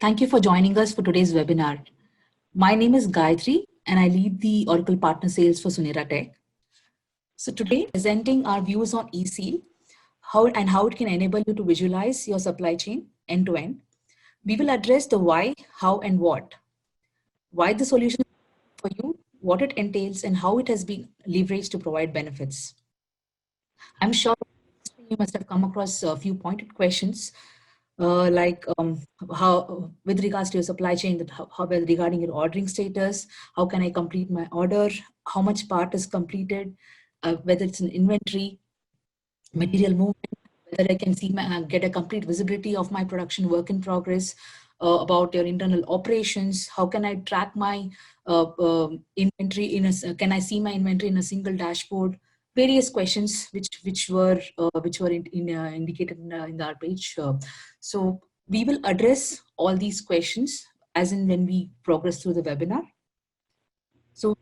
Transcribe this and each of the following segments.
Thank you for joining us for today's webinar. My name is Gayatri and I lead the Oracle Partner Sales for Suneratech. So today, presenting our views on eSeal, how it can enable you to visualize your supply chain end to end. We will address the why, how, and what. Why the solution for you, what it entails, and how it has been leveraged to provide benefits. I'm sure you must have come across a few pointed questions like how, with regards to your supply chain, that how well regarding your ordering status, how can I complete my order, how much part is completed, whether it's an inventory, material movement, whether I can see get a complete visibility of my production work in progress, about your internal operations, how can I track my inventory can I see my inventory in a single dashboard? Various questions which were indicated in our page. So we will address all these questions as in when we progress through the webinar. So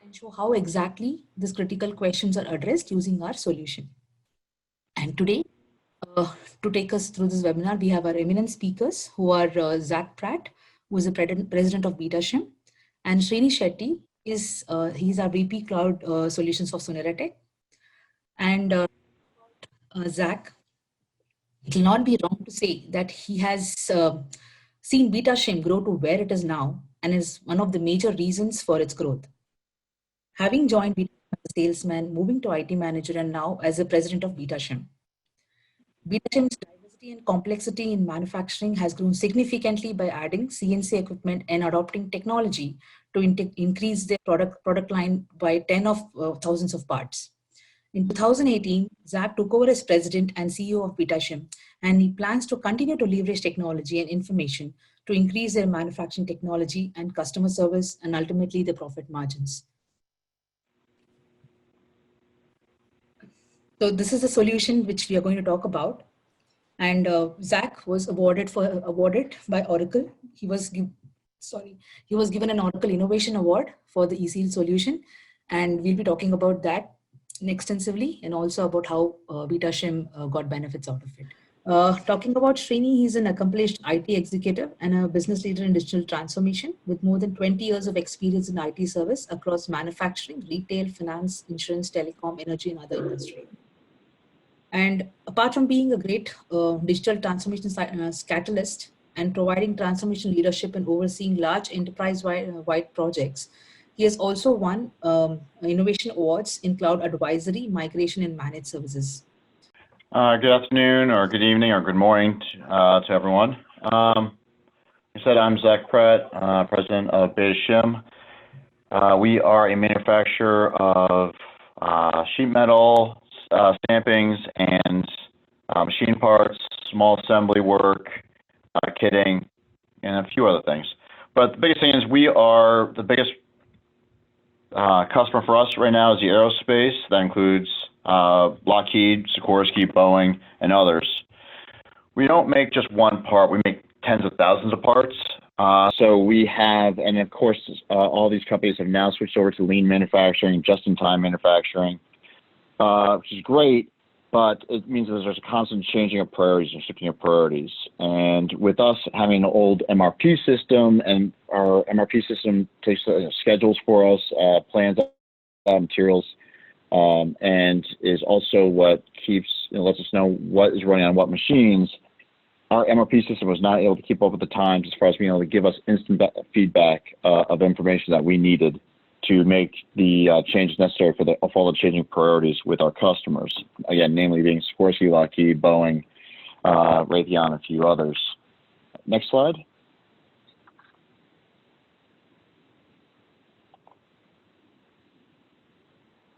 and show how exactly these critical questions are addressed using our solution. And today, to take us through this webinar, we have our eminent speakers who are Zach Pratt, who is the president of Beta Shim, and Srini Shetty he's our VP Cloud Solutions of Suneratech. And Zach, it will not be wrong to say that he has seen Beta Shim grow to where it is now and is one of the major reasons for its growth. Having joined Beta Shim as a salesman, moving to IT manager, and now as the president of Beta Shim. Beta Shim's diversity and complexity in manufacturing has grown significantly by adding CNC equipment and adopting technology to increase their product line by 10 of thousands of parts. In 2018, Zach took over as president and CEO of Beta Shim, and he plans to continue to leverage technology and information to increase their manufacturing technology and customer service and ultimately the profit margins. So this is the solution which we are going to talk about. And Zach was awarded by Oracle. He was given an Oracle Innovation Award for the eSeal solution, and we'll be talking about that extensively and also about how Beta Shim got benefits out of it. Talking about Srini, he's an accomplished IT executive and a business leader in digital transformation with more than 20 years of experience in IT service across manufacturing, retail, finance, insurance, telecom, energy, and other industries. And apart from being a great digital transformation catalyst and providing transformation leadership and overseeing large enterprise-wide projects, he has also won innovation awards in cloud advisory, migration, and managed services. Good afternoon, or good evening, or good morning to everyone. I said I'm Zach Pratt, president of Beta Shim. We are a manufacturer of sheet metal, stampings, and machine parts, small assembly work, kitting, and a few other things. But the biggest thing is we are the biggest customer for us right now is the aerospace. That includes Lockheed, Sikorsky, Boeing, and others. We don't make just one part. We make tens of thousands of parts. So we have, and of course, all these companies have now switched over to lean manufacturing, just-in-time manufacturing, which is great, but it means that there's a constant changing of priorities and shifting of priorities. And with us having an old MRP system, and our MRP system takes schedules for us, plans out materials, and is also what keeps, lets us know what is running on what machines. Our MRP system was not able to keep up with the times as far as being able to give us instant feedback of information that we needed to make the changes necessary for all the changing priorities with our customers. Again, namely being Sikorsky, Lockheed, Boeing, Raytheon, and a few others. Next slide.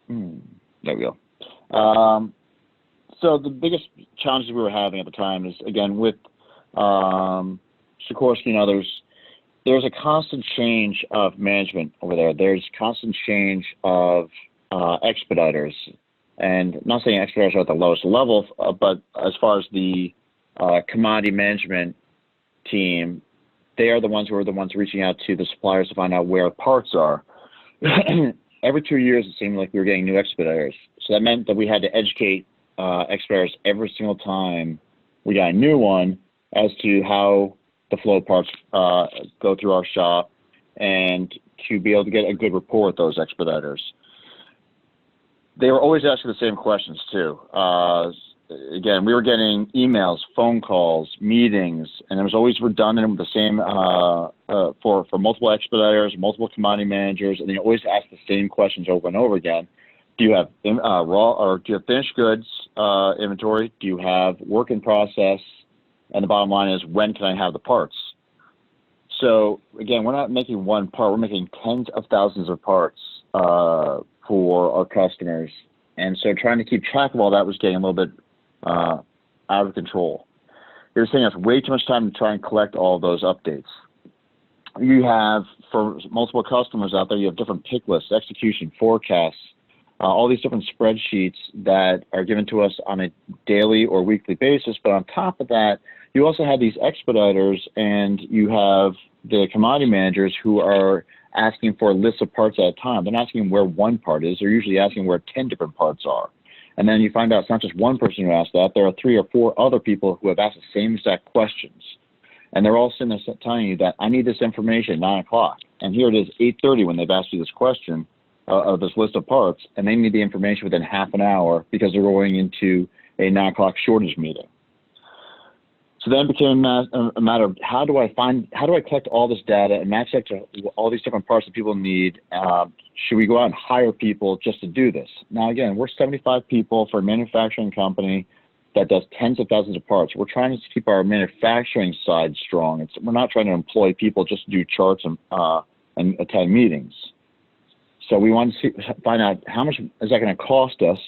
There we go. So the biggest challenges we were having at the time is, again, with Sikorsky and others, there's a constant change of management over there. There's constant change of expediters, and not saying expediters are at the lowest level, but as far as the commodity management team, they are the ones who are the ones reaching out to the suppliers to find out where parts are. Every 2 years, it seemed like we were getting new expediters. So that meant that we had to educate expediters every single time we got a new one as to how the the flow of parts go through our shop, and to be able to get a good rapport with those expediters. They were always asking the same questions too. Again, we were getting emails, phone calls, meetings, and it was always redundant with the same for multiple expediters, multiple commodity managers, and they always ask the same questions over and over again. Do you have raw or do you have finished goods inventory? Do you have work in process? And the bottom line is, when can I have the parts? So again, we're not making one part; we're making tens of thousands of parts for our customers, and so trying to keep track of all that was getting a little bit out of control. It was taking us way too much time to try and collect all of those updates. You have, for multiple customers out there, you have different pick lists, execution, forecasts, all these different spreadsheets that are given to us on a daily or weekly basis. But on top of that, you also have these expediters, and you have the commodity managers who are asking for lists of parts at a time. They're not asking where one part is. They're usually asking where 10 different parts are. And then you find out it's not just one person who asked that. There are 3 or 4 other people who have asked the same exact questions. And they're all sitting there telling you that I need this information at 9 o'clock. And here it is 8:30 when they've asked you this question of this list of parts, and they need the information within half an hour because they're going into a 9 o'clock shortage meeting. So then it became a matter of how do I collect all this data and match that to all these different parts that people need? Should we go out and hire people just to do this? Now, again, we're 75 people for a manufacturing company that does tens of thousands of parts. We're trying to keep our manufacturing side strong. We're not trying to employ people just to do charts and attend meetings. So we want to find out how much is that going to cost us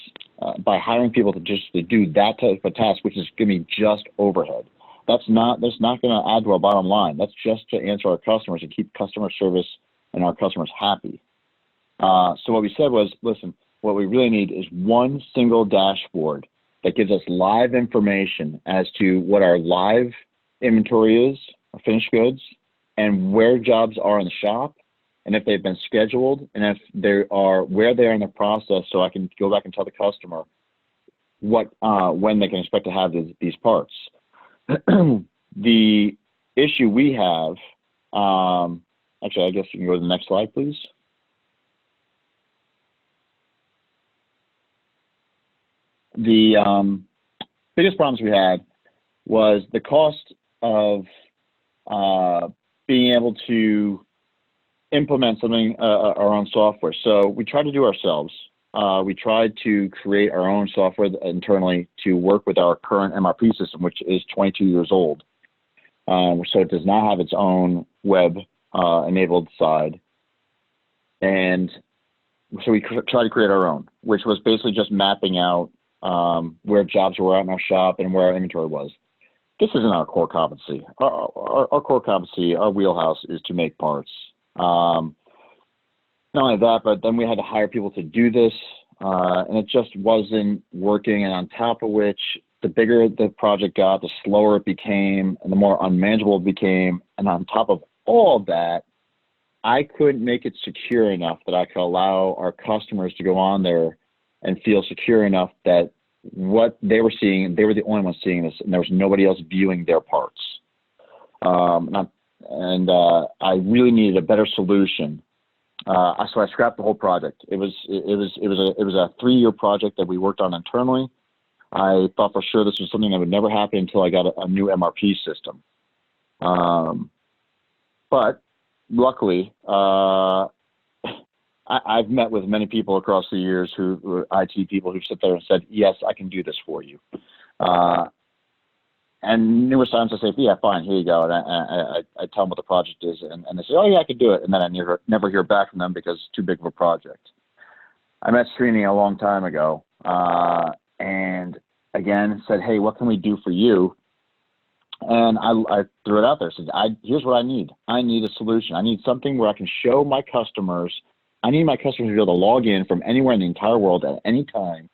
by hiring people to do that type of task, which is going to be just overhead. That's not going to add to our bottom line. That's just to answer our customers and keep customer service and our customers happy. So what we said was, listen, what we really need is one single dashboard that gives us live information as to what our live inventory is, our finished goods, and where jobs are in the shop, and if they've been scheduled, and if they are where they are in the process, so I can go back and tell the customer when they can expect to have these parts. The issue we have, actually, I guess you can go to the next slide, please. The biggest problems we had was the cost of being able to implement something, our own software. So we tried to do ourselves. We tried to create our own software internally to work with our current MRP system, which is 22 years old. So it does not have its own web enabled side. And so we tried to create our own, which was basically just mapping out where jobs were at in our shop and where our inventory was. This isn't our core competency. Our core competency, our wheelhouse, is to make parts. Not only that, but then we had to hire people to do this, and it just wasn't working. And on top of which, the bigger the project got, the slower it became, and the more unmanageable it became. And on top of all of that, I couldn't make it secure enough that I could allow our customers to go on there and feel secure enough that what they were seeing, they were the only ones seeing this, and there was nobody else viewing their parts. I really needed a better solution. So I scrapped the whole project. It was a 3-year project that we worked on internally. I thought for sure this was something that would never happen until I got a new MRP system. But luckily, I've met with many people across the years who were IT people who sit there and said, yes, I can do this for you. And numerous times I say, yeah, fine, here you go. And I tell them what the project is, and they say, oh, yeah, I can do it. And then I never hear back from them because it's too big of a project. I met Srini a long time ago, and again said, hey, what can we do for you? And I threw it out there. Said, here's what I need. I need a solution. I need something where I can show my customers. I need my customers to be able to log in from anywhere in the entire world at any time,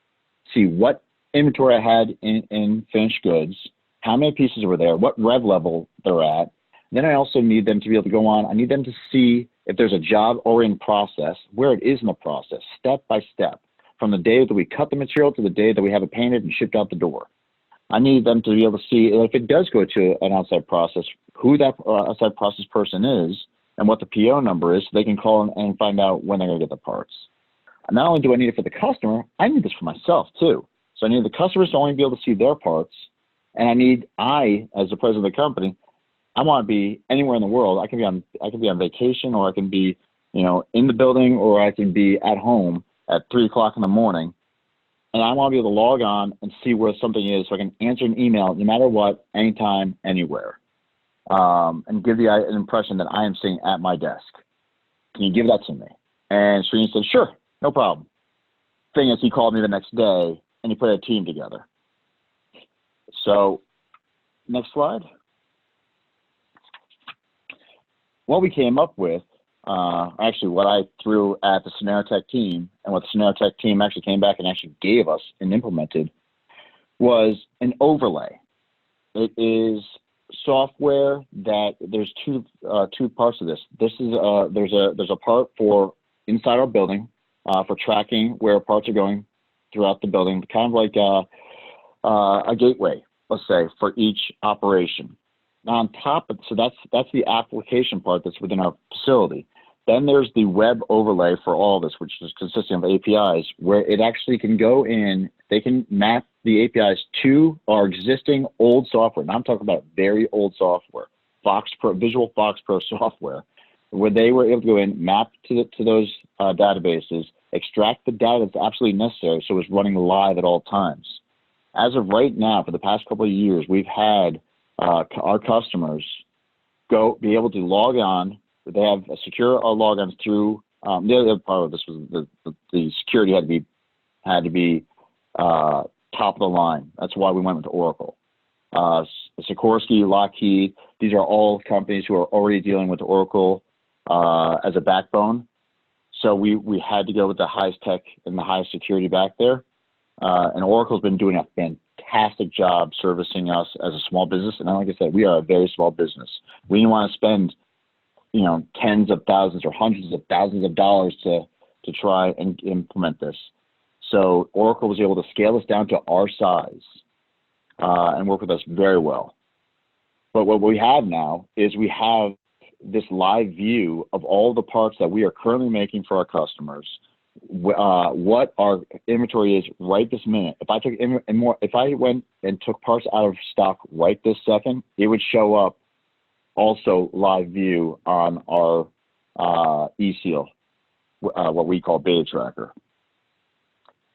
see what inventory I had in finished goods, how many pieces were there, what rev level they're at. Then I also need them to be able to go on. I need them to see if there's a job or in process, where it is in the process, step by step, from the day that we cut the material to the day that we have it painted and shipped out the door. I need them to be able to see if it does go to an outside process, who that outside process person is and what the PO number is, so they can call and find out when they're going to get the parts. And not only do I need it for the customer, I need this for myself too. So I need the customers to only be able to see their parts, and I, as the president of the company, I want to be anywhere in the world. I can be on vacation, or I can be, in the building, or I can be at home at 3 o'clock in the morning. And I want to be able to log on and see where something is, so I can answer an email no matter what, anytime, anywhere, and give an impression that I am sitting at my desk. Can you give that to me? And Srini said, sure, no problem. Thing is, he called me the next day, and he put a team together. So, next slide. What we came up with, actually what I threw at the Suneratech team, and what the Suneratech team actually came back and actually gave us and implemented, was an overlay. It is software that there's two parts of this. There's a part for inside our building for tracking where parts are going throughout the building, kind of like a gateway, let's say, for each operation. Now on top of, so that's the application part that's within our facility. Then there's the web overlay for all of this, which is consisting of APIs, where it actually can go in, they can map the APIs to our existing old software. Now I'm talking about very old software, Visual Fox Pro software, where they were able to go in, map to those databases, extract the data that's absolutely necessary so it's running live at all times. As of right now, for the past couple of years, we've had our customers be able to log on. They have a secure logons through. The other part of this was the security had to be top of the line. That's why we went with Oracle. Sikorsky, Lockheed, these are all companies who are already dealing with Oracle as a backbone. So we had to go with the highest tech and the highest security back there. And Oracle's been doing a fantastic job servicing us as a small business. And like I said, we are a very small business. We didn't want to spend, tens of thousands or hundreds of thousands of dollars to try and implement this. So Oracle was able to scale us down to our size and work with us very well. But what we have now is we have this live view of all the parts that we are currently making for our customers, what our inventory is right this minute. If I went and took parts out of stock right this second, it would show up also live view on our eSeal, what we call Beta Tracker.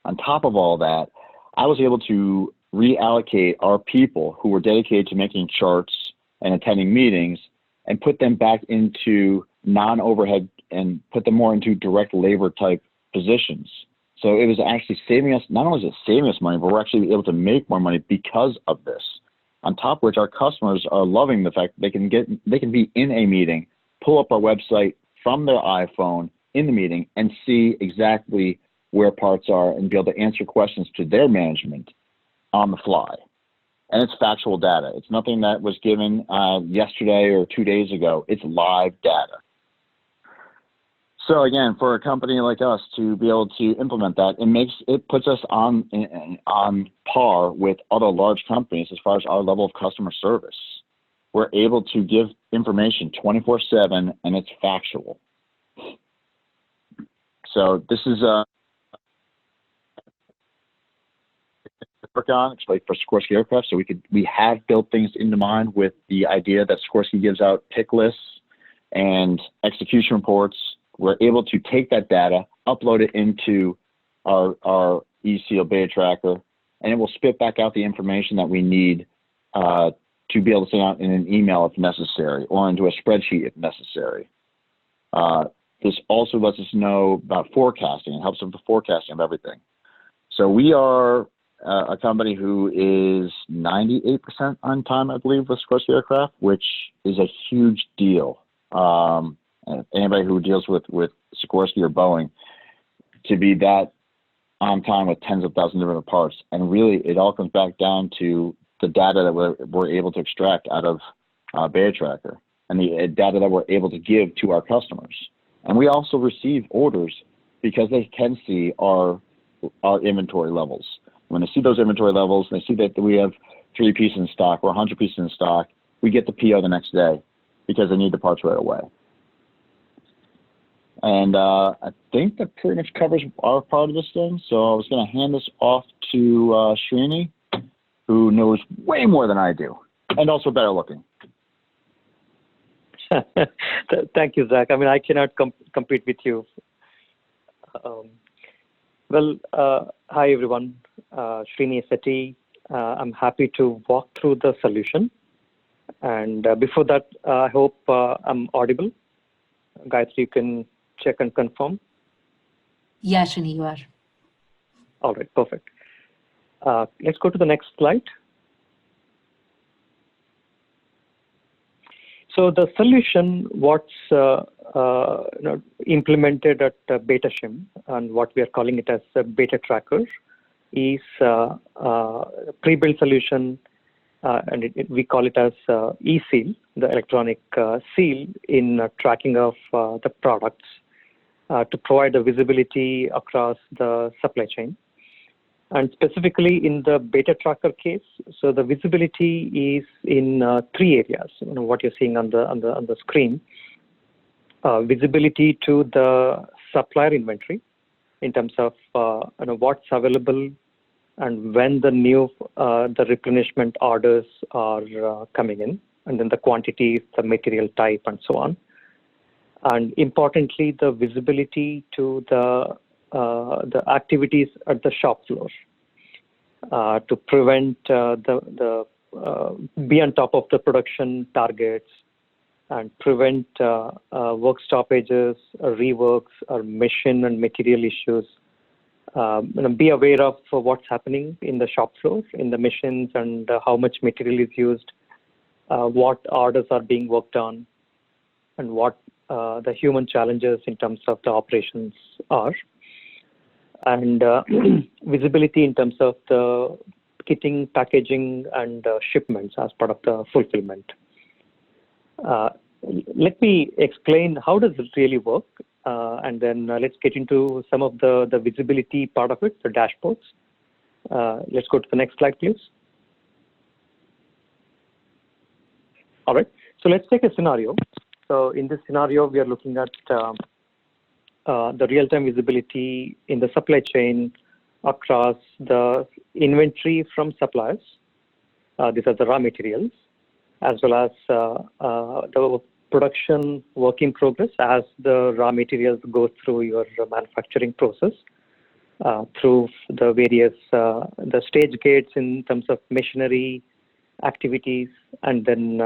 On top of all that, I was able to reallocate our people who were dedicated to making charts and attending meetings and put them back into non-overhead and put them more into direct labor type positions. So it was actually saving us, not only is it saving us money, but we're actually able to make more money because of this. On top of which, our customers are loving the fact that they can be in a meeting, pull up our website from their iPhone in the meeting and see exactly where parts are and be able to answer questions to their management on the fly. And it's factual data. It's nothing that was given yesterday or 2 days ago. It's live data. So again, for a company like us to be able to implement that, it puts us on par with other large companies as far as our level of customer service. We're able to give information 24/7, and it's factual. So this is work on, especially for Sikorsky aircraft. So we have built things into mind with the idea that Sikorsky gives out pick lists and execution reports. We're able to take that data, upload it into our eSeal Beta Tracker, and it will spit back out the information that we need to be able to send out in an email if necessary, or into a spreadsheet if necessary. This also lets us know about forecasting. It helps with the forecasting of everything. So we are a company who is 98% on time, I believe, with Sikorsky aircraft, which is a huge deal. Anybody who deals with Sikorsky or Boeing, to be that on time with tens of thousands of different parts. And really, it all comes back down to the data that we're able to extract out of Beta Tracker and the data that we're able to give to our customers. And we also receive orders because they can see our inventory levels. When they see those inventory levels, they see that we have 3 pieces in stock or 100 pieces in stock, we get the PO the next day because they need the parts right away. And I think that pretty much covers our part of this thing. So I was going to hand this off to Srini, who knows way more than I do, and also better looking. Thank you, Zach. I mean, I cannot compete with you. Hi, everyone. Srini Sethi. I'm happy to walk through the solution. And before that, I hope I'm audible. Guys, you can check and confirm. Yeah, Shrini, you are. All right, perfect. Let's go to the next slide. So the solution, what's implemented at Beta Shim, and what we are calling it as a beta tracker, is a pre-built solution, and we call it as eSeal, the electronic seal in tracking of the products to provide the visibility across the supply chain. And specifically in the beta tracker case, so the visibility is in 3 areas. What you're seeing on the screen: visibility to the supplier inventory in terms of what's available and when the new the replenishment orders are coming in, and then the quantities, the material type, and so on. And importantly, the visibility to the activities at the shop floor to prevent be on top of the production targets and prevent work stoppages, or reworks, or machine and material issues. Be aware of what's happening in the shop floor, in the machines, and how much material is used, what orders are being worked on, and what the human challenges in terms of the operations are, and visibility in terms of the kitting, packaging, and shipments as part of the fulfillment. Let me explain how does it really work, and then let's get into some of the visibility part of it, the dashboards. Let's go to the next slide, please. All right, so let's take a scenario. So in this scenario, we are looking at the real-time visibility in the supply chain across the inventory from suppliers. These are the raw materials, as well as the production work in progress as the raw materials go through your manufacturing process, through the various the stage gates in terms of machinery, activities, and then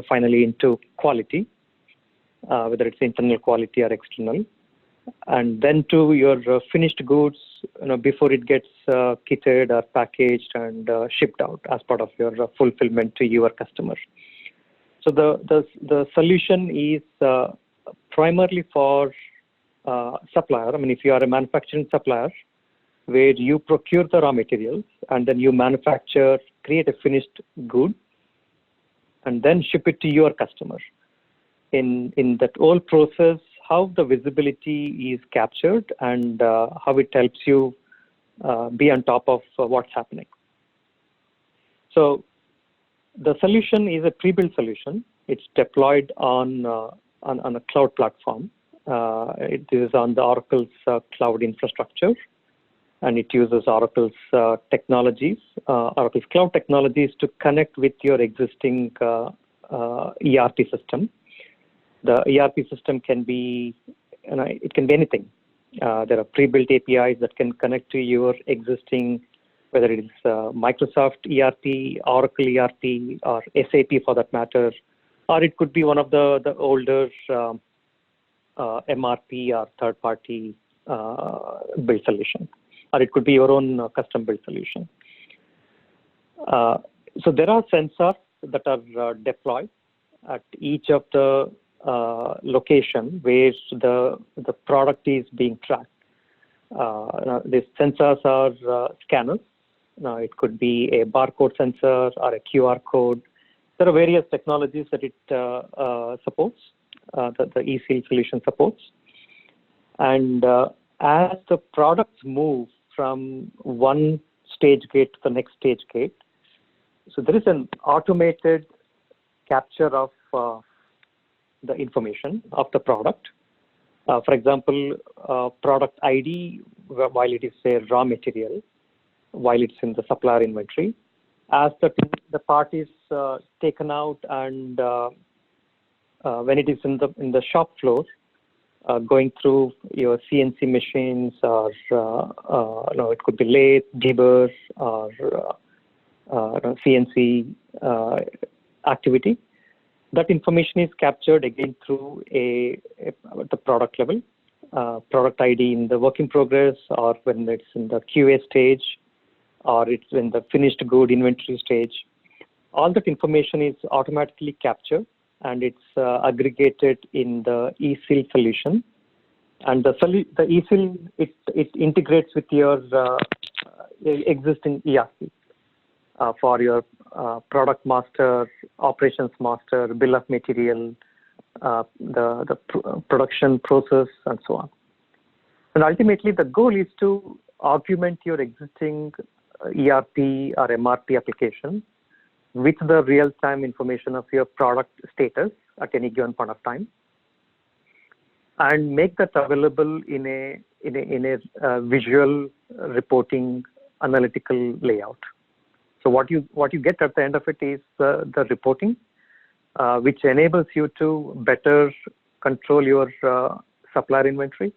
finally into quality, whether it's internal quality or external, and then to your finished goods, before it gets kitted or packaged and shipped out as part of your fulfillment to your customer. So the solution is primarily for supplier. I mean, if you are a manufacturing supplier, where you procure the raw materials and then you manufacture, create a finished good, and then ship it to your customer. In that whole process, how the visibility is captured and how it helps you be on top of what's happening. So the solution is a pre-built solution. It's deployed on a cloud platform. It is on the Oracle's cloud infrastructure, and it uses Oracle's technologies, Oracle's cloud technologies, to connect with your existing ERP system. The ERP system can be, it can be anything. There are pre-built APIs that can connect to your existing, whether it is Microsoft ERP, Oracle ERP, or SAP for that matter, or it could be one of the older MRP or third-party build solution, or it could be your own custom build solution. So there are sensors that are deployed at each of the location where the product is being tracked. These sensors are scanners. Now, it could be a barcode sensor or a QR code. There are various technologies that it supports, that the eSeal solution supports. And as the products move from one stage gate to the next stage gate, So there is an automated capture of the information of the product. For example, product ID, while it is a raw material, while it's in the supplier inventory, as the part is taken out and when it is in the shop floor, going through your CNC machines or it could be lathe, debur, or CNC activity. That information is captured again through the product level, product ID in the work in progress, or when it's in the QA stage, or it's in the finished good inventory stage. All that information is automatically captured and it's aggregated in the eSeal solution. And the eSeal, it integrates with your existing ERP for your product master, operations master, bill of material, the production process, and so on. And ultimately, the goal is to augment your existing ERP or MRP application with the real-time information of your product status at any given point of time, and make that available in a visual reporting analytical layout. So what you get at the end of it is the reporting, which enables you to better control your supplier inventory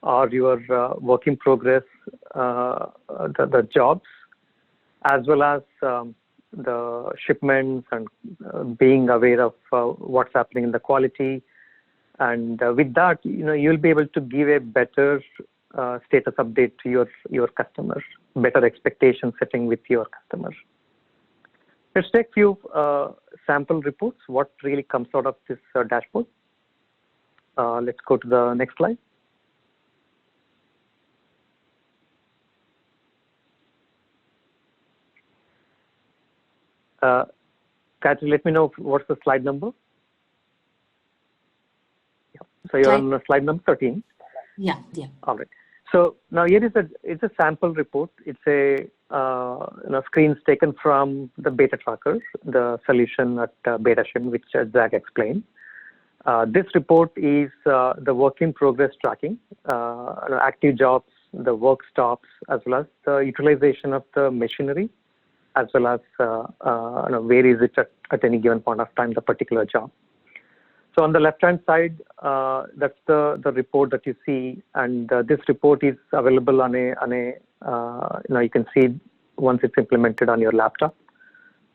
or your work in progress, the jobs, as well as the shipments, and being aware of what's happening in the quality. And with that, you'll be able to give a better status update to your customers, better expectation setting with your customers. Let's take few sample reports, what really comes out of this dashboard. Let's go to the next slide. Kathy, let me know what's the slide number. Yeah. So you're on slide number 13. Yeah. All right. So now here it's a sample report. It's a screens taken from the Beta Tracker, the solution at Beta Shim, which Zach explained. This report is the work in progress tracking, active jobs, the work stops, as well as the utilization of the machinery, as well as where is it at any given point of time, the particular job. So on the left-hand side, that's the report that you see, and this report is available on you can see once it's implemented on your laptop,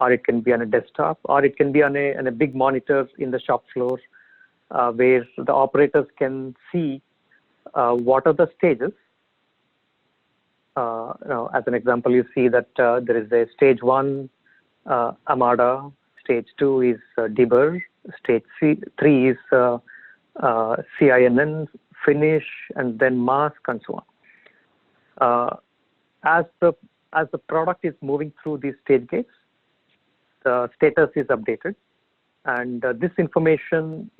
or it can be on a desktop, or it can be on a big monitor in the shop floor, where the operators can see what are the stages. As an example, you see that there is a stage 1 Amada, stage 2 is debur, stage 3 is CINN, finish, and then mask, and so on. As the product is moving through these stage gates, the status is updated, and this information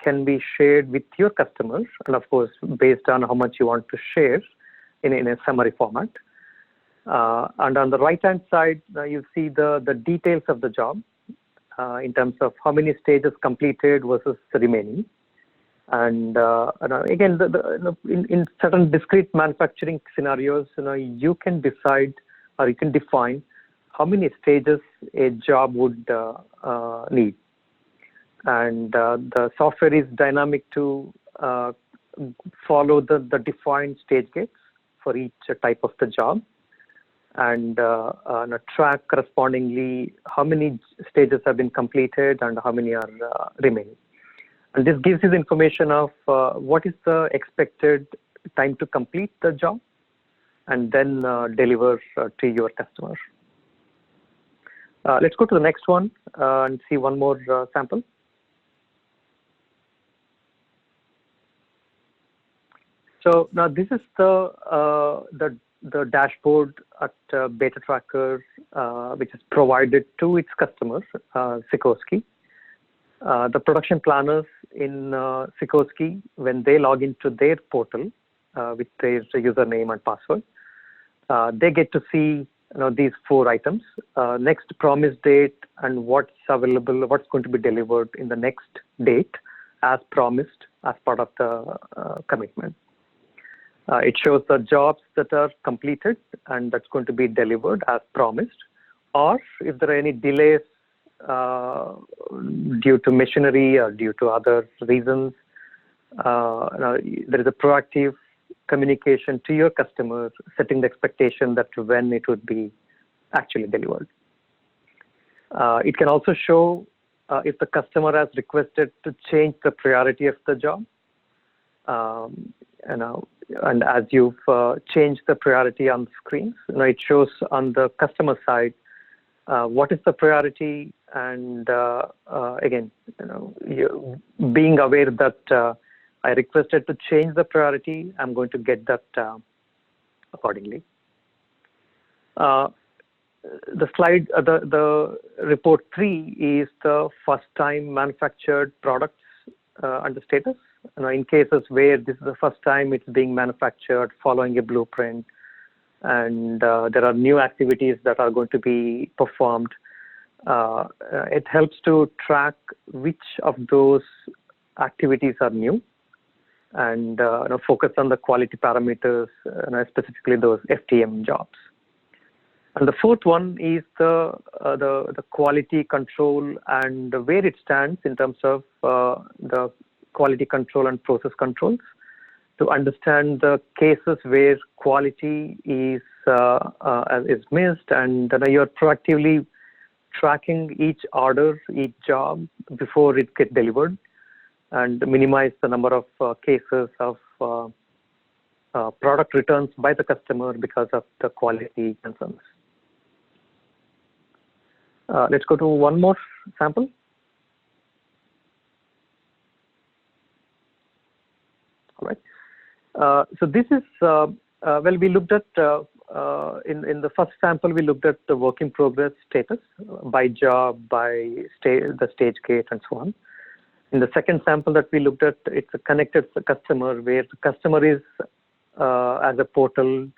can be shared with your customers, and of course, based on how much you want to share in a summary format. And on the right-hand side, you see the details of the job in terms of how many stages completed versus the remaining. And again, in certain discrete manufacturing scenarios, you can decide or you can define how many stages a job would need. And the software is dynamic to follow the defined stage gates for each type of the job, and track correspondingly how many stages have been completed and how many are remaining. And this gives you the information of what is the expected time to complete the job and then deliver to your customer. Let's go to the next one and see one more sample. So now this is the dashboard at Beta Tracker, which is provided to its customers, Sikorsky. The production planners in Sikorsky, when they log into their portal with their username and password, they get to see these 4 items: next promise date and what's available, what's going to be delivered in the next date as promised as part of the commitment. It shows the jobs that are completed and that's going to be delivered as promised, or if there are any delays due to machinery or due to other reasons, there is a proactive communication to your customer, setting the expectation that when it would be actually delivered. It can also show if the customer has requested to change the priority of the job. And as you've changed the priority on screens, it shows on the customer side what is the priority, and again, being aware that I requested to change the priority, I'm going to get that accordingly. The slide, the report 3 is the first time manufactured products and the status. In cases where this is the first time it's being manufactured following a blueprint, and there are new activities that are going to be performed, it helps to track which of those activities are new, and focus on the quality parameters, specifically those FTM jobs. And the 4th one is the quality control and where it stands in terms of the quality control and process controls, to understand the cases where quality is missed, and you're proactively tracking each order, each job before it gets delivered, and minimize the number of cases of product returns by the customer because of the quality concerns. Let's go to one more sample. All right. So this is, well, we looked at, in the first sample, we looked at the work in progress status by job, by the stage gate, and so on. In the second sample that we looked at, it's a connected customer, where the customer is as a portal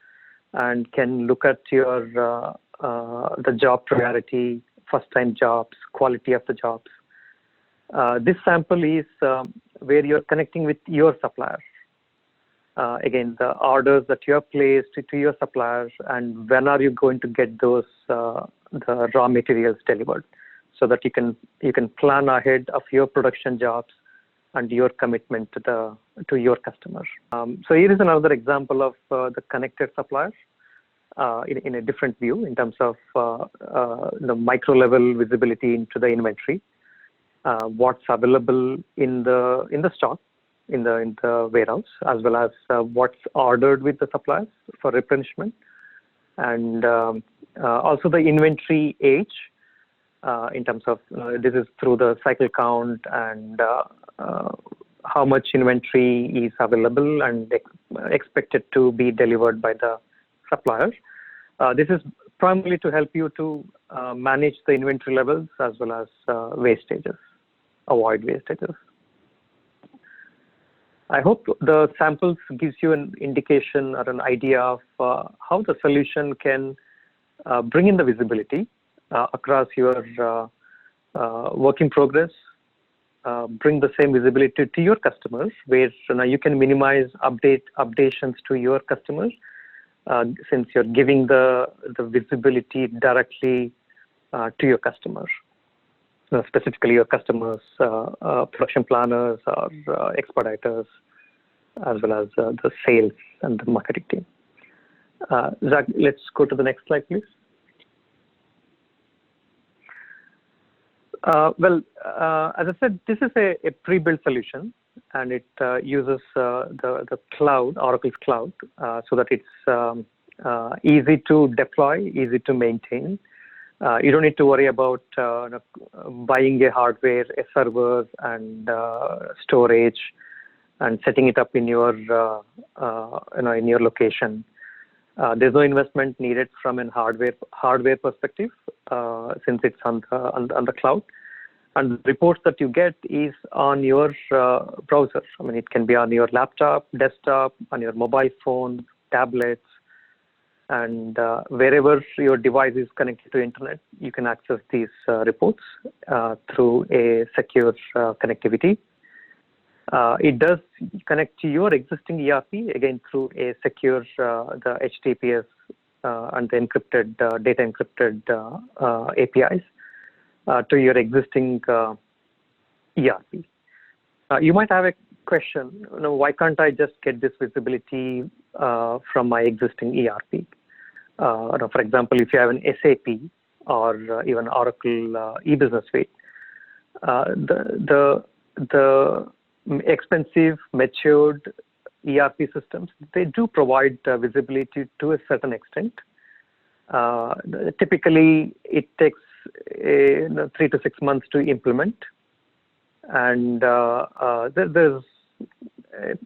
and can look at your the job priority, first time jobs, quality of the jobs. This sample is where you're connecting with your supplier. Again, the orders that you have placed to your suppliers, and when are you going to get those the raw materials delivered, so that you can plan ahead of your production jobs and your commitment to your customers. So here is another example of the connected suppliers in a different view in terms of the micro level visibility into the inventory, what's available in the stock, in the warehouse, as well as what's ordered with the suppliers for replenishment, and also the inventory age in terms of this is through the cycle count, and how much inventory is available and expected to be delivered by the suppliers. This is primarily to help you to manage the inventory levels as well as wastages, avoid wastages. I hope the samples gives you an indication or an idea of how the solution can bring in the visibility across your work in progress, bring the same visibility to your customers, where you can minimize updations to your customers, since you're giving the visibility directly to your customers. Specifically your customers, production planners or expediters, as well as the sales and the marketing team. Zach, let's go to the next slide, please. Well, as I said, this is a pre-built solution, and it uses the cloud, Oracle's cloud, so that it's easy to deploy, easy to maintain. You don't need to worry about buying a hardware, a server, and storage, and setting it up in your in your location. There's no investment needed from an hardware perspective, since it's on the cloud. And the reports that you get is on your browser. I mean, it can be on your laptop, desktop, on your mobile phone, tablets. And wherever your device is connected to internet, you can access these reports through a secure connectivity. It does connect to your existing ERP, again, through a secure, the HTTPS and the encrypted, data encrypted APIs to your existing ERP. You might have a question, why can't I just get this visibility from my existing ERP? For example, if you have an SAP or even Oracle e-business suite, the expensive, matured ERP systems, they do provide visibility to a certain extent. Typically, it takes 3 to 6 months to implement, and there's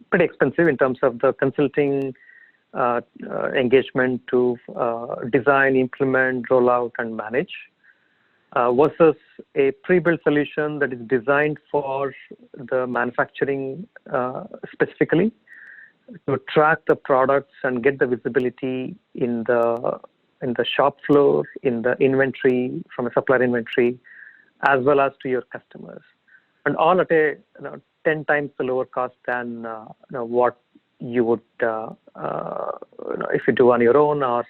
pretty expensive in terms of the consulting engagement to design, implement, roll out, and manage, versus a pre-built solution that is designed for the manufacturing specifically to track the products and get the visibility in the shop floor, in the inventory, from a supplier inventory, as well as to your customers, and all at a 10 times the lower cost than what you would if you do on your own or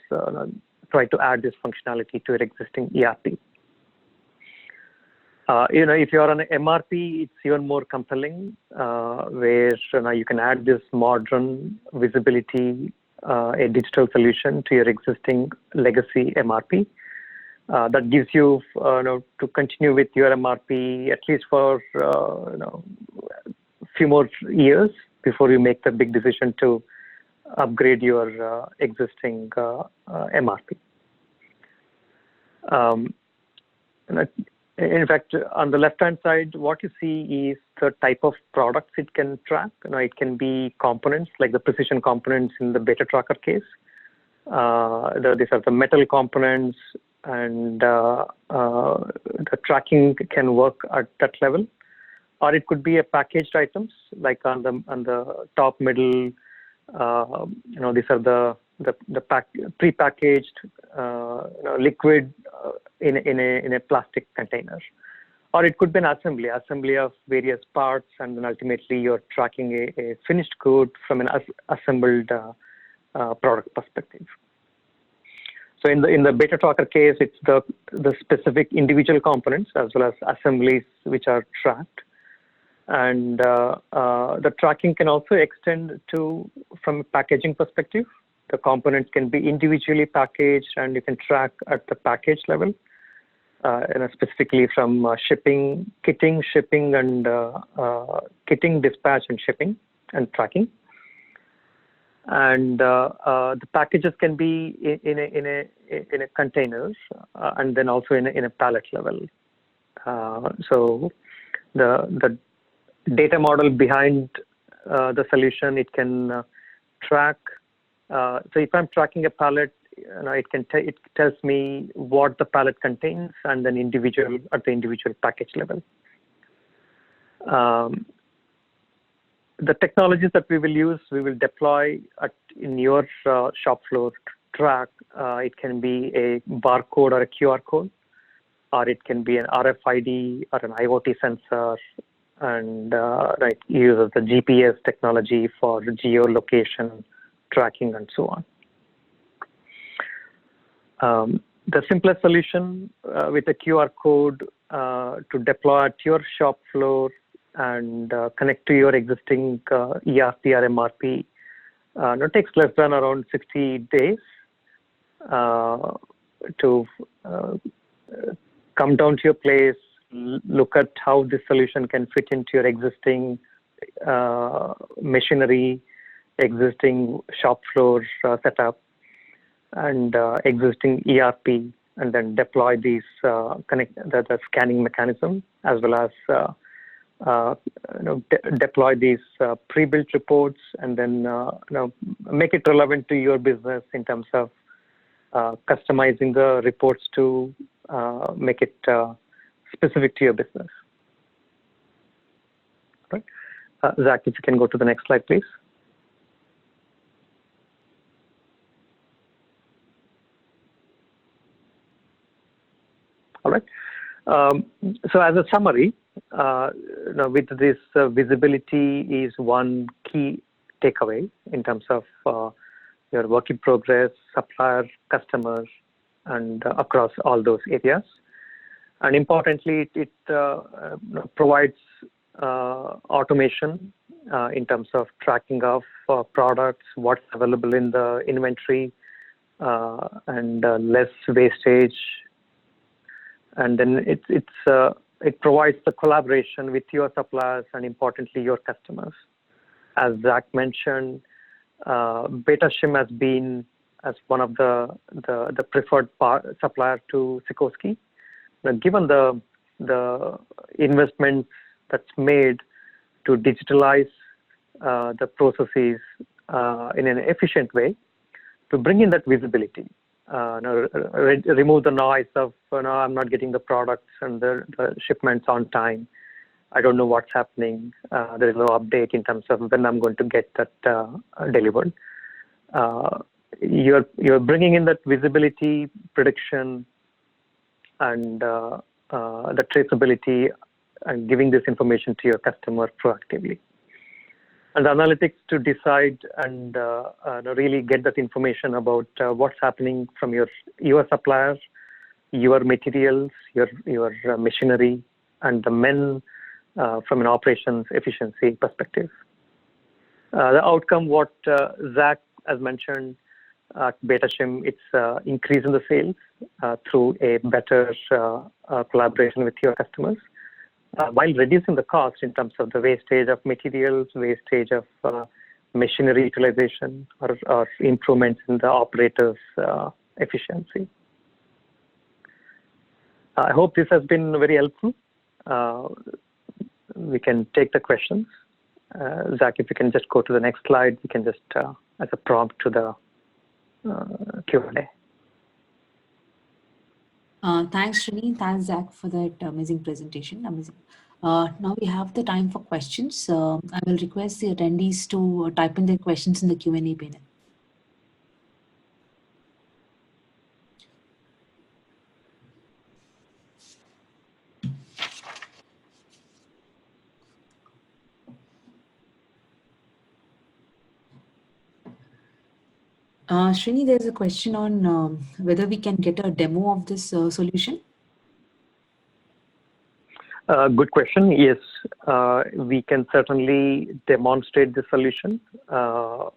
try to add this functionality to your existing ERP. If you're on an MRP, it's even more compelling, where you can add this modern visibility, a digital solution to your existing legacy MRP. That gives you, to continue with your MRP at least for a few more years before you make the big decision to upgrade your existing MRP. In fact, on the left-hand side, what you see is the type of products it can track. It can be components, like the precision components in the Beta Tracker case. These are the metal components, and the tracking can work at that level. Or it could be a packaged items, like on the top middle. These are the pre-packaged liquid in a plastic container. Or it could be an assembly of various parts, and then ultimately you're tracking a finished good from an assembled product perspective. So in the Beta Tracker case, it's the specific individual components as well as assemblies which are tracked. And the tracking can also extend to from a packaging perspective. The components can be individually packaged, and you can track at the package level, specifically from kitting, shipping, and kitting, dispatch, and shipping and tracking. And the packages can be in a containers, and then also in a pallet level. So the data model behind the solution, it can track. So if I'm tracking a pallet, it tells me what the pallet contains, and then at the individual package level. The technologies that we will deploy in your shop floor to track. It can be a barcode or a QR code, or it can be an RFID or an IoT sensor, and uses the GPS technology for geolocation tracking and so on. The simplest solution with a QR code to deploy at your shop floor and connect to your existing ERP or MRP. It takes less than around 60 days to come down to your place, look at how this solution can fit into your existing machinery, existing shop floor setup, and existing ERP, and then deploy these the scanning mechanism, as well as deploy these pre-built reports, and then make it relevant to your business in terms of customizing the reports to make it specific to your business. Right. Zach, if you can go to the next slide, please. All right. So as a summary, with this, visibility is one key takeaway in terms of your work in progress, supplier, customers, and across all those areas. And importantly, it provides automation in terms of tracking of products, what's available in the inventory, and less wastage. And then it provides the collaboration with your suppliers and importantly your customers. As Zach mentioned, Beta Shim has been as one of the preferred supplier to Sikorsky. Now, given the investments that's made to digitalize the processes in an efficient way, to bring in that visibility, remove the noise of I'm not getting the products and the shipments on time. I don't know what's happening. There is no update in terms of when I'm going to get that delivered. You're bringing in that visibility, prediction, and the traceability, and giving this information to your customer proactively. And the analytics to decide and really get that information about what's happening from your suppliers, your materials, your machinery, and the men from an operations efficiency perspective. The outcome, what Zach has mentioned at Beta Shim, it's increase in the sales through a better collaboration with your customers, while reducing the cost in terms of the wastage of materials, wastage of machinery utilization, or improvements in the operators' efficiency. I hope this has been very helpful. We can take the questions. Zach, if you can just go to the next slide, we can just, as a prompt to the Q&A. Thanks, Srini. Thanks, Zach, for that amazing presentation. Amazing. Now we have the time for questions. I will request the attendees to type in their questions in the Q&A panel. Srini, there's a question on whether we can get a demo of this solution. Good question. Yes, we can certainly demonstrate the solution. And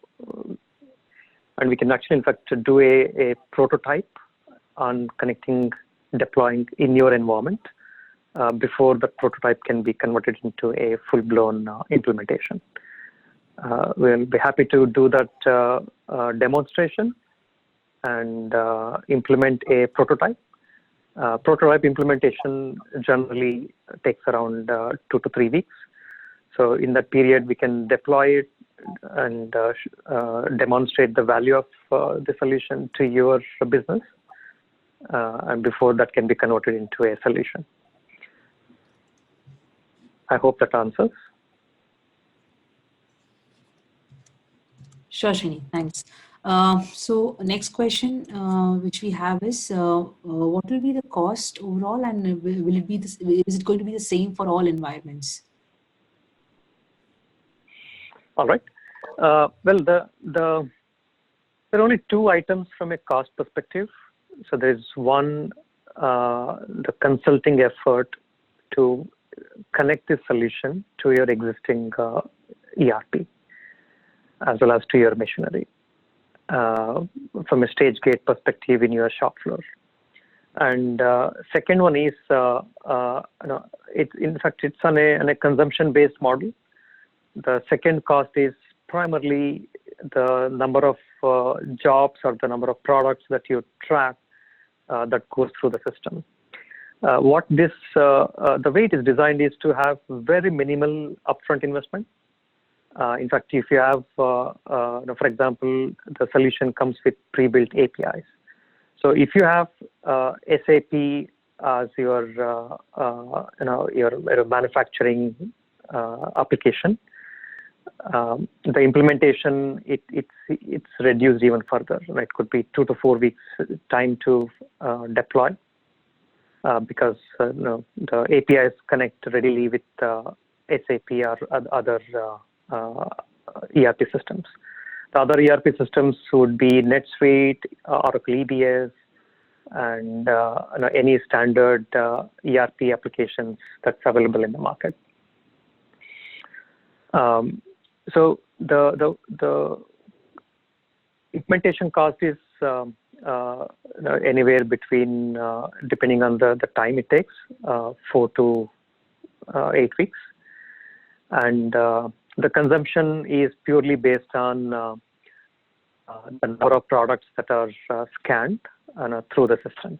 we can actually, in fact, do a prototype on connecting, deploying in your environment before the prototype can be converted into a full-blown implementation. We'll be happy to do that demonstration and implement a prototype. Prototype implementation generally takes around 2 to 3 weeks. So in that period, we can deploy it and demonstrate the value of the solution to your business, and before that can be converted into a solution. I hope that answers. Sure, Srini, thanks. So next question which we have is, what will be the cost overall, and will it be this, is it going to be the same for all environments? All right. Well, there are only 2 items from a cost perspective. So there's one, the consulting effort to connect this solution to your existing ERP, as well as to your machinery, from a stage gate perspective in your shop floor. And second one is, in fact, it's on a consumption-based model. The second cost is primarily the number of jobs or the number of products that you track that goes through the system. What this, the way it is designed is to have very minimal upfront investment. In fact, if you have, for example, the solution comes with pre-built APIs. So if you have SAP as your manufacturing application, the implementation it's reduced even further. It could be 2 to 4 weeks time to deploy. because the APIs connect readily with SAP or other ERP systems. The other ERP systems would be NetSuite, Oracle EBS, and any standard ERP applications that's available in the market. So the implementation cost is anywhere between, depending on the time it takes, 4 to 8 weeks. And the consumption is purely based on the number of products that are scanned through the system.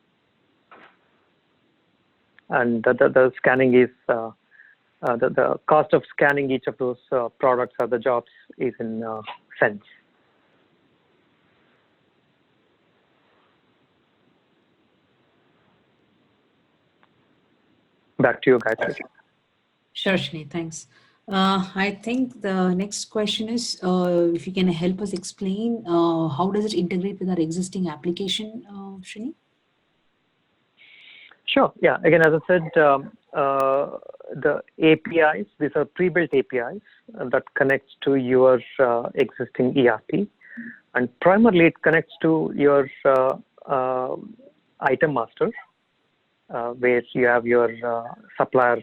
And the scanning is, the cost of scanning each of those products or the jobs is in cents. Back to you, Gayatri. Sure, Shani, thanks. I think the next question is if you can help us explain how does it integrate with our existing application, Shani? Sure. Yeah. Again, as I said, the APIs, these are pre-built APIs that connects to your existing ERP, and primarily it connects to your item master, where you have your supplier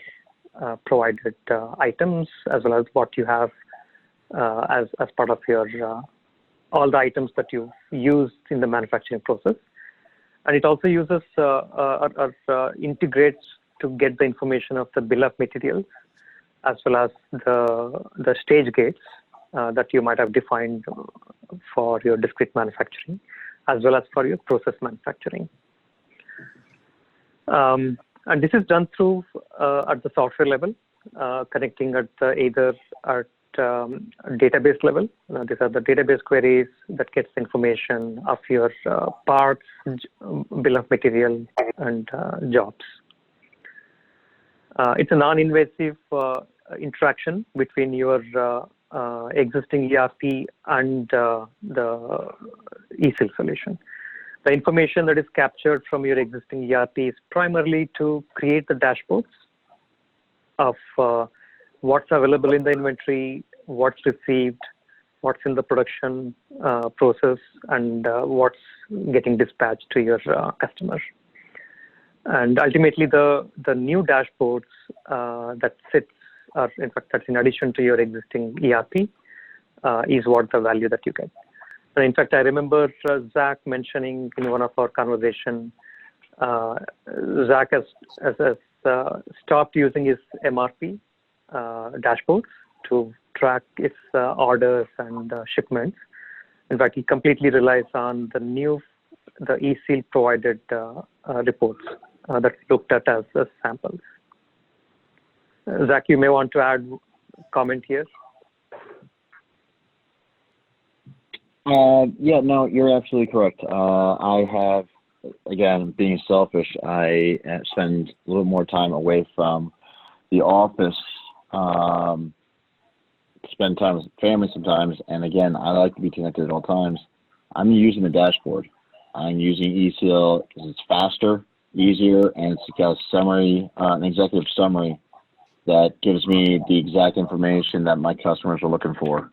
provided items, as well as what you have as part of your all the items that you've used in the manufacturing process. And it also uses or integrates to get the information of the bill of materials, as well as the stage gates that you might have defined for your discrete manufacturing, as well as for your process manufacturing. And this is done through at the software level, connecting at either at database level. These are the database queries that gets information of your parts, bill of material, and jobs. It's a non-invasive interaction between your existing ERP and the eSeal solution. The information that is captured from your existing ERP is primarily to create the dashboards of what's available in the inventory, what's received, what's in the production process, and what's getting dispatched to your customer. And ultimately, the new dashboards that sits, or in fact, that's in addition to your existing ERP, is what the value that you get. And in fact, I remember Zach mentioning in one of our conversations, Zach has stopped using his MRP dashboards to track its orders and shipments. In fact, he completely relies on the eSeal provided reports that's looked at as samples. Zach, you may want to add a comment here. Yeah, no, you're absolutely correct. I have, again, being selfish, I spend a little more time away from the office, spend time with family sometimes, and again, I like to be connected at all times. I'm using the dashboard. I'm using eSeal because it's faster, easier, and it's got a summary, an executive summary that gives me the exact information that my customers are looking for.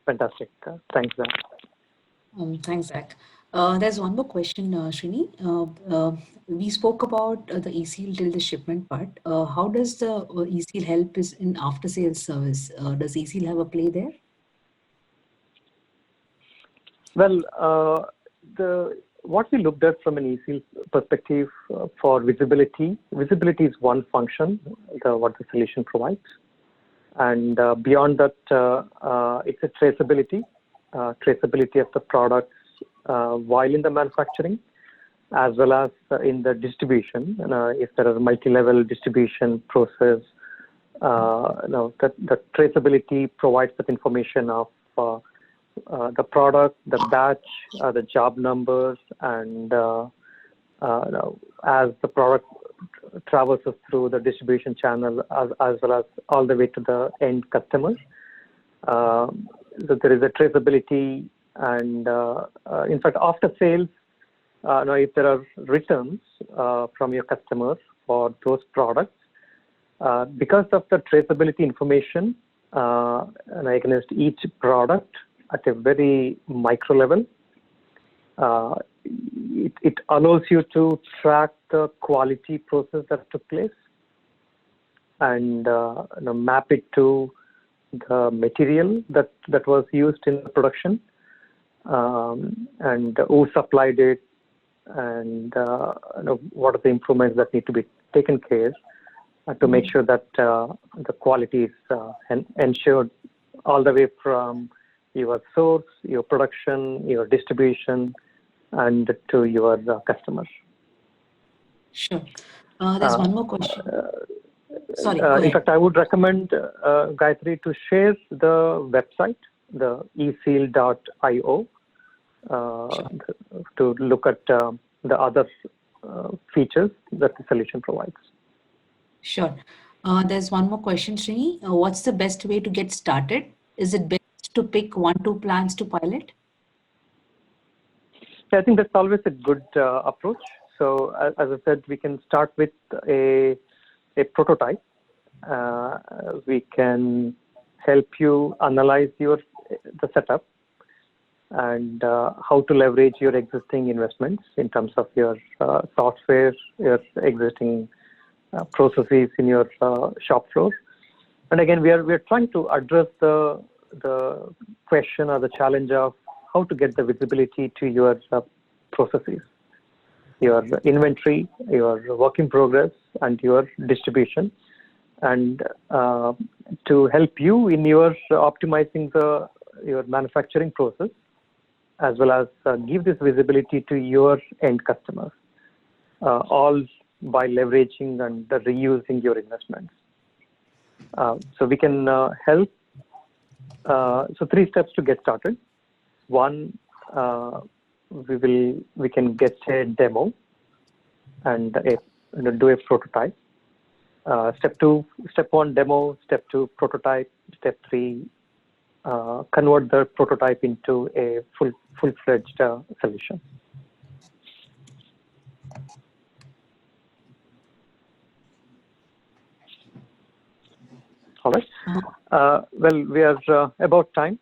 Fantastic. Thanks, Zach. Thanks, Zach. There's one more question, Srini. We spoke about the eSeal till the shipment part. How does the eSeal help is in after-sales service? Does eSeal have a play there? Well, what we looked at from an eSeal perspective for visibility is one function, what the solution provides. And beyond that, it's a traceability of the products while in the manufacturing, as well as in the distribution. If there are multi-level distribution process, the traceability provides that information of the product, the batch, the job numbers, and as the product traverses through the distribution channel, as well as all the way to the end customer. So there is a traceability And in fact, after sales, now if there are returns from your customers for those products, because of the traceability information and against each product at a very micro level, it allows you to track the quality process that took place and map it to the material that was used in the production, and who supplied it, and what are the improvements that need to be taken care to make sure that the quality is ensured all the way from your source, your production, your distribution, and to your customers. Sure. There's one more question. Sorry, go ahead. In fact, I would recommend Gayatri to share the website, the eSeal.io, to look at the other features that the solution provides. Sure. There's one more question, Srini. What's the best way to get started? Is it best to pick 1-2 plants to pilot? I think that's always a good approach. So as I said, we can start with a prototype. We can help you analyze the setup and how to leverage your existing investments in terms of your software, your existing processes in your shop floor. And again, we are trying to address the question or the challenge of how to get the visibility to your processes, your inventory, your work in progress, and your distribution, and to help you in your optimizing your manufacturing process, as well as give this visibility to your end customers, all by leveraging and reusing your investments. So we can help. So 3 steps to get started. One, we can get a demo and do a prototype. Step 1, demo. Step 2, prototype. Step 3, convert the prototype into a full-fledged solution. All right. Well, we are about time.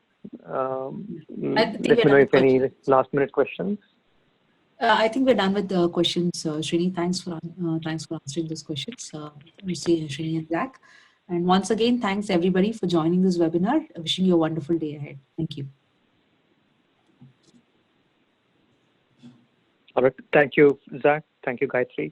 Let me know if any last-minute questions. I think we're done with the questions, Srini. Thanks for answering those questions, Srini and Zach. And once again, thanks everybody for joining this webinar. Wishing you a wonderful day ahead. Thank you. All right. Thank you, Zach. Thank you, Gayatri.